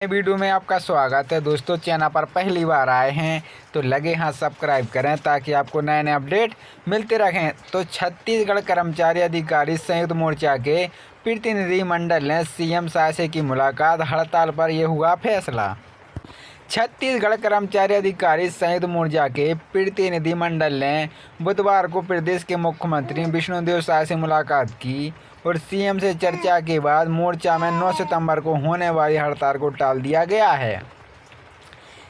Video में आपका स्वागत है दोस्तों। चैनल पर पहली बार आए हैं तो लगे हाथ सब्सक्राइब करें ताकि आपको नए नए अपडेट मिलते रहें। तो छत्तीसगढ़ कर्मचारी अधिकारी संयुक्त मोर्चा के प्रतिनिधिमंडल ने सीएम से की मुलाकात, हड़ताल पर यह हुआ फैसला। छत्तीसगढ़ कर्मचारी अधिकारी संयुक्त मोर्चा के प्रतिनिधिमंडल ने बुधवार को प्रदेश के मुख्यमंत्री विष्णुदेव साय से मुलाकात की और सीएम से चर्चा के बाद मोर्चा में 9 सितंबर को होने वाली हड़ताल को टाल दिया गया है।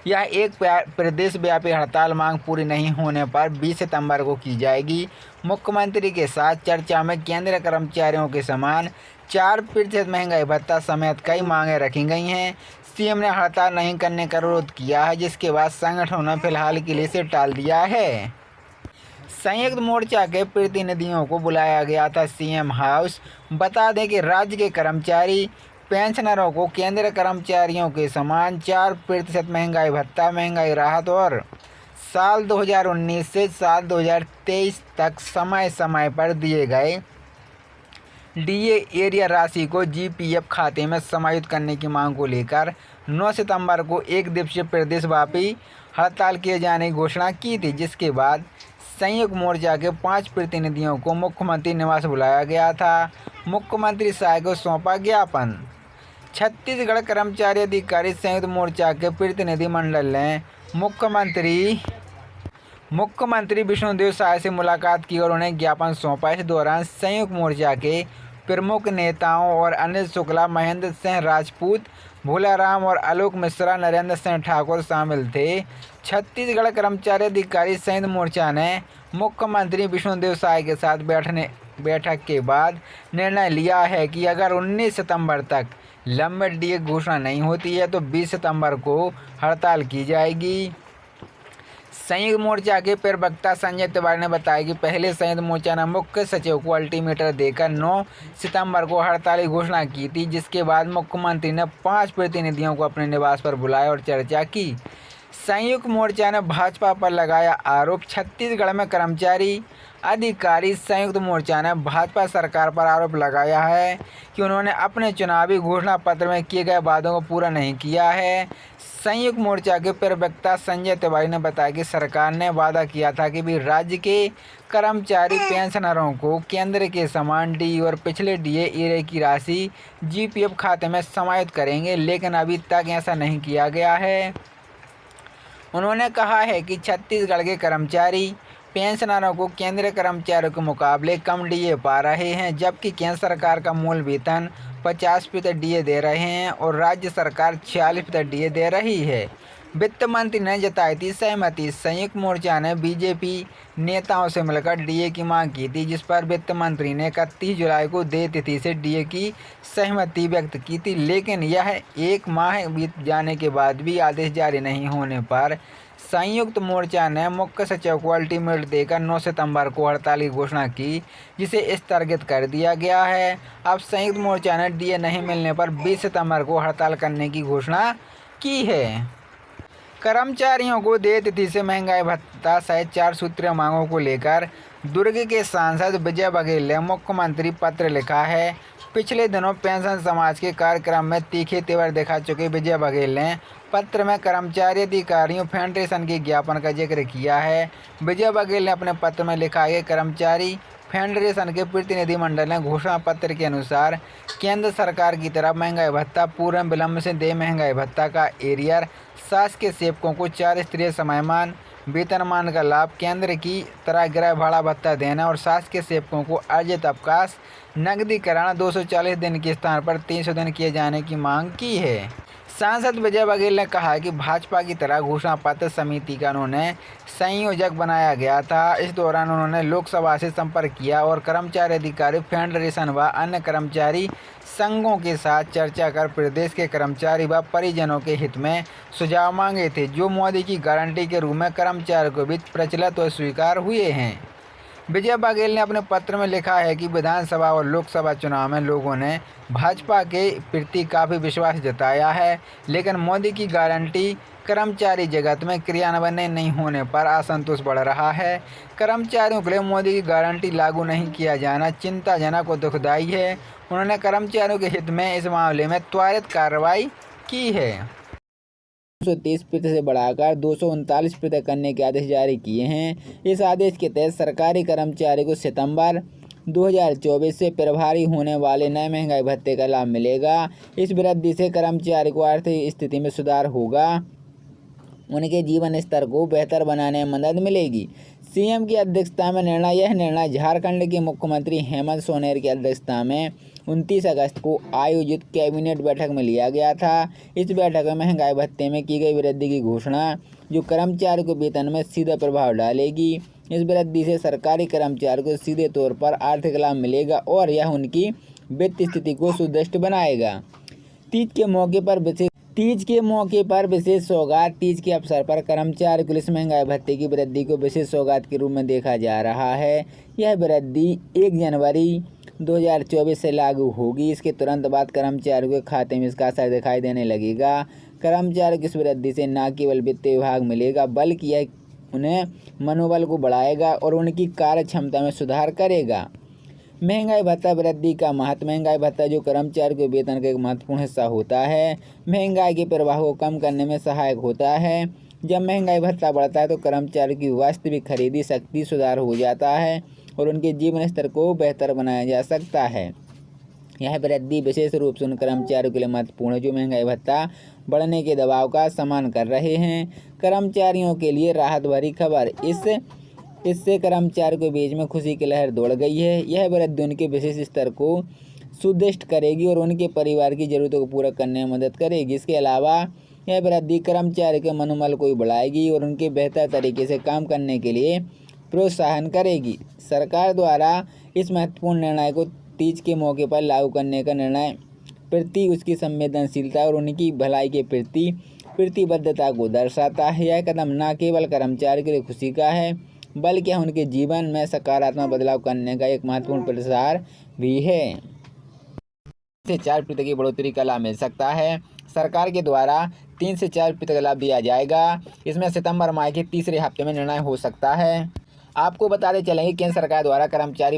यह एक प्रदेश व्यापी हड़ताल मांग पूरी नहीं होने पर 20 सितंबर को की जाएगी। मुख्यमंत्री के साथ चर्चा में केंद्रीय कर्मचारियों के समान 4% महंगाई भत्ता समेत कई मांगें रखी गई हैं। सीएम ने हड़ताल नहीं करने का अनुरोध किया है, जिसके बाद संगठनों ने फिलहाल के लिए इसे टाल दिया है। संयुक्त मोर्चा के प्रतिनिधियों को बुलाया गया था सीएम हाउस। बता दें कि राज्य के कर्मचारी पेंशनरों को केंद्रीय कर्मचारियों के समान 4% महंगाई भत्ता, महंगाई राहत और साल 2019 से साल 2023 तक समय समय पर दिए गए डीए एरिया राशि को जीपीएफ खाते में समायोजित करने की मांग को लेकर 9 सितंबर को एक दिवसीय प्रदेशव्यापी हड़ताल किए जाने की घोषणा की थी, जिसके बाद संयुक्त मोर्चा के 5 प्रतिनिधियों को मुख्यमंत्री निवास बुलाया गया था। मुख्यमंत्री साय को सौंपा ज्ञापन। छत्तीसगढ़ कर्मचारी अधिकारी संयुक्त मोर्चा के प्रतिनिधिमंडल ने मुख्यमंत्री विष्णुदेव साय से मुलाकात की और उन्हें ज्ञापन सौंपा। इस दौरान संयुक्त मोर्चा के प्रमुख नेताओं और अनिल शुक्ला, महेंद्र सिंह राजपूत, भोलाराम और आलोक मिश्रा, नरेंद्र सिंह ठाकुर शामिल थे। छत्तीसगढ़ कर्मचारी अधिकारी संयुक्त मोर्चा ने मुख्यमंत्री विष्णुदेव साय के साथ बैठक के बाद निर्णय लिया है कि अगर 19 सितंबर तक लंबित डीए घोषणा नहीं होती है तो 20 सितंबर को हड़ताल की जाएगी। संयुक्त मोर्चा के प्रवक्ता संजय तिवारी ने बताया कि पहले संयुक्त मोर्चा ने मुख्य सचिव को अल्टीमेटम देकर 9 सितंबर को हड़ताल की घोषणा की थी, जिसके बाद मुख्यमंत्री ने 5 प्रतिनिधियों को अपने निवास पर बुलाया और चर्चा की। संयुक्त मोर्चा ने भाजपा पर लगाया आरोप। छत्तीसगढ़ में कर्मचारी अधिकारी संयुक्त मोर्चा ने भाजपा सरकार पर आरोप लगाया है कि उन्होंने अपने चुनावी घोषणा पत्र में किए गए वादों को पूरा नहीं किया है। संयुक्त मोर्चा के प्रवक्ता संजय तिवारी ने बताया कि सरकार ने वादा किया था कि भी राज्य के कर्मचारी पेंशनरों को केंद्र के समान डी और पिछले डीए एरिया की राशि जीपीएफ खाते में समायोजित करेंगे, लेकिन अभी तक ऐसा नहीं किया गया है। उन्होंने कहा है कि छत्तीसगढ़ के कर्मचारी पेंशनरों को केंद्रीय कर्मचारियों के मुकाबले कम डीए पा रहे हैं, जबकि केंद्र सरकार का मूल वेतन 50% डीए दे रहे हैं और राज्य सरकार 46% डीए दे रही है। वित्त मंत्री ने जताई थी सहमति। संयुक्त मोर्चा ने बीजेपी नेताओं से मिलकर डीए की मांग की थी, जिस पर वित्त मंत्री ने 31 जुलाई को देय तिथि से डीए की सहमति व्यक्त की थी, लेकिन यह एक माह बीत जाने के बाद भी आदेश जारी नहीं होने पर संयुक्त मोर्चा ने मुख्य सचिव को अल्टीमेट देकर 9 सितंबर को हड़ताल की घोषणा की, जिसे स्थगित कर दिया गया है। अब संयुक्त मोर्चा ने डीए नहीं मिलने पर 20 सितंबर को हड़ताल करने की घोषणा की है। कर्मचारियों को देय तिथि से महंगाई भत्ता सहित 4 सूत्रीय मांगों को लेकर दुर्ग के सांसद विजय बघेल ने मुख्यमंत्री पत्र लिखा है। पिछले दिनों पेंशन समाज के कार्यक्रम में तीखे तेवर दिखा चुके विजय बघेल ने पत्र में कर्मचारी अधिकारियों फेडरेशन के ज्ञापन का जिक्र किया है। विजय बघेल ने अपने पत्र में लिखा है कि कर्मचारी फेडरेशन के प्रतिनिधिमंडल ने घोषणा पत्र के अनुसार केंद्र सरकार की तरफ महंगाई भत्ता, पूर्ण विलंब से देय महंगाई भत्ता का एरियर, शासकीय सेवकों को 4 स्तरीय समयमान वेतनमान का लाभ, केंद्र की तरह गृह भाड़ा भत्ता देना और शासकीय सेवकों को अर्जित अवकाश नकदीकरण 240 दिन के स्थान पर 300 दिन किए जाने की मांग की है। सांसद विजय बघेल ने कहा कि भाजपा की तरह घोषणा पत्र समिति का उन्होंने संयोजक बनाया गया था। इस दौरान उन्होंने लोकसभा से संपर्क किया और कर्मचारी अधिकारी फेडरेशन व अन्य कर्मचारी संघों के साथ चर्चा कर प्रदेश के कर्मचारी व परिजनों के हित में सुझाव मांगे थे, जो मोदी की गारंटी के रूप में कर्मचारियों के बीच प्रचलित और स्वीकार हुए हैं। विजय बघेल ने अपने पत्र में लिखा है कि विधानसभा और लोकसभा चुनाव में लोगों ने भाजपा के प्रति काफ़ी विश्वास जताया है, लेकिन मोदी की गारंटी कर्मचारी जगत में क्रियान्वयन नहीं होने पर असंतोष बढ़ रहा है। कर्मचारियों के लिए मोदी की गारंटी लागू नहीं किया जाना चिंताजनक और दुखदायी है। उन्होंने कर्मचारियों के हित में इस मामले में त्वरित कार्रवाई की है। 230% से बढ़ाकर 239% करने के आदेश जारी किए हैं। इस आदेश के तहत सरकारी कर्मचारी को सितंबर 2024 से प्रभावी होने वाले नए महंगाई भत्ते का लाभ मिलेगा। इस वृद्धि से कर्मचारी को आर्थिक स्थिति में सुधार होगा, उनके जीवन स्तर को बेहतर बनाने में मदद मिलेगी। सीएम की अध्यक्षता में यह निर्णय झारखंड के मुख्यमंत्री हेमंत सोरेन की अध्यक्षता में 29 अगस्त को आयोजित कैबिनेट बैठक में लिया गया था। इस बैठक में महंगाई भत्ते में की गई वृद्धि की घोषणा, जो कर्मचारी को वेतन में सीधा प्रभाव डालेगी। इस वृद्धि से सरकारी कर्मचारी को सीधे तौर पर आर्थिक लाभ मिलेगा और यह उनकी वित्तीय स्थिति को सुदृढ़ बनाएगा। तीज के मौके पर विशेष सौगात। तीज के अवसर पर कर्मचारी को इस महंगाई भत्ते की वृद्धि को विशेष सौगात के रूप में देखा जा रहा है। यह वृद्धि 1 जनवरी 2024 से लागू होगी। इसके तुरंत बाद कर्मचारियों के खाते में इसका असर दिखाई देने लगेगा। कर्मचारियों की इस वृद्धि से न केवल वित्त विभाग मिलेगा, बल्कि यह उन्हें मनोबल को बढ़ाएगा और उनकी कार्य क्षमता में सुधार करेगा। महंगाई भत्ता वृद्धि का महत्व। महंगाई भत्ता जो कर्मचारी के वेतन का एक महत्वपूर्ण हिस्सा होता है, महंगाई के प्रभाव को कम करने में सहायक होता है। जब महंगाई भत्ता बढ़ता है तो कर्मचारी की वास्तविक खरीदी शक्ति सुधार हो जाता है और उनके जीवन स्तर को बेहतर बनाया जा सकता है। यह वृद्धि विशेष रूप से उन कर्मचारियों के लिए महत्वपूर्ण है जो महंगाई भत्ता बढ़ने के दबाव का सामना कर रहे हैं। कर्मचारियों के लिए राहत भरी खबर। इससे कर्मचारियों के बीच में खुशी की लहर दौड़ गई है। यह वृद्धि उनके विशेष स्तर को सुदृढ़ करेगी और उनके परिवार की ज़रूरतों को पूरा करने में मदद करेगी। इसके अलावा यह वृद्धि कर्मचारी के मनोबल को भी बढ़ाएगी और उनके बेहतर तरीके से काम करने के लिए प्रोत्साहन करेगी। सरकार द्वारा इस महत्वपूर्ण निर्णय को तीज के मौके पर लागू करने का निर्णय प्रति उसकी संवेदनशीलता और उनकी भलाई के प्रति प्रतिबद्धता को दर्शाता है। यह कदम न केवल कर्मचारी के लिए खुशी का है, बल्कि उनके जीवन में सकारात्मक बदलाव करने का एक महत्वपूर्ण प्रसार भी है। से 4% की बढ़ोतरी का लाभ मिल सकता है। सरकार के द्वारा 3 से 4% का लाभ दिया जाएगा। इसमें सितंबर माह के तीसरे हफ्ते में निर्णय हो सकता है। आपको बताते चलेंगे, केंद्र सरकार द्वारा कर्मचारी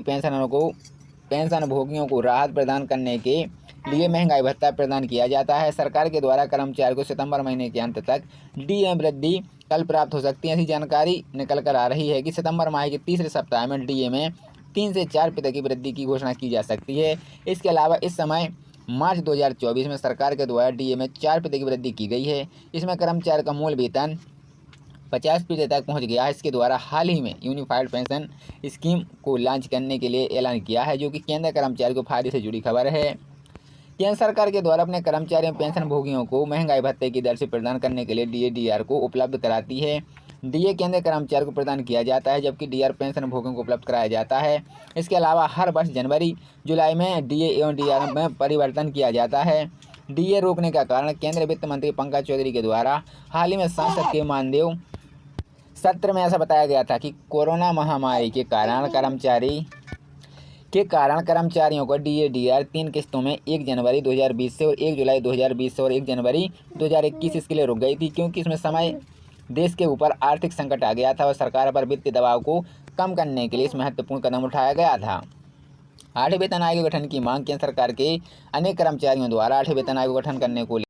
पेंशनभोगियों को राहत प्रदान करने के लिए महंगाई भत्ता प्रदान किया जाता है। सरकार के द्वारा कर्मचारी को सितंबर महीने के अंत तक डीए वृद्धि कल प्राप्त हो सकती है। ऐसी जानकारी निकल कर आ रही है कि सितंबर माह के तीसरे सप्ताह में डीए में 3 से 4% की वृद्धि की घोषणा की जा सकती है। इसके अलावा इस समय मार्च 2024 में सरकार के द्वारा डीए में 4% की वृद्धि की गई है। इसमें कर्मचारी का मूल वेतन 50% तक पहुंच गया है। इसके द्वारा हाल ही में यूनिफाइड पेंशन स्कीम को लॉन्च करने के लिए ऐलान किया है, जो कि केंद्र कर्मचारी को फायदे से जुड़ी खबर है। केंद्र सरकार के द्वारा अपने कर्मचारियों पेंशन भोगियों को महंगाई भत्ते की दर से प्रदान करने के लिए डीए को उपलब्ध कराती है। डीए केंद्र कर्मचारी को प्रदान किया जाता है, जबकि डीआर पेंशन भोगियों को उपलब्ध कराया जाता है। इसके अलावा हर वर्ष जनवरी जुलाई में डीए एवं डीआर में परिवर्तन किया जाता है। डीए रोकने का कारण केंद्रीय वित्त मंत्री पंकज चौधरी के द्वारा हाल ही में संसद के मानदेय सत्र में ऐसा बताया गया था कि कोरोना महामारी के कारण कर्मचारियों को डीआर 3 किस्तों में 1 जनवरी 2020 से और 1 जुलाई 2020 से और 1 जनवरी 2021 इसके लिए रुक गई थी, क्योंकि इसमें समय देश के ऊपर आर्थिक संकट आ गया था और सरकार पर वित्तीय दबाव को कम करने के लिए इस महत्वपूर्ण कदम उठाया गया था। 8वें वेतन आयोग के गठन की मांग केंद्र सरकार के अनेक कर्मचारियों द्वारा 8वें वेतन आयोग का गठन करने को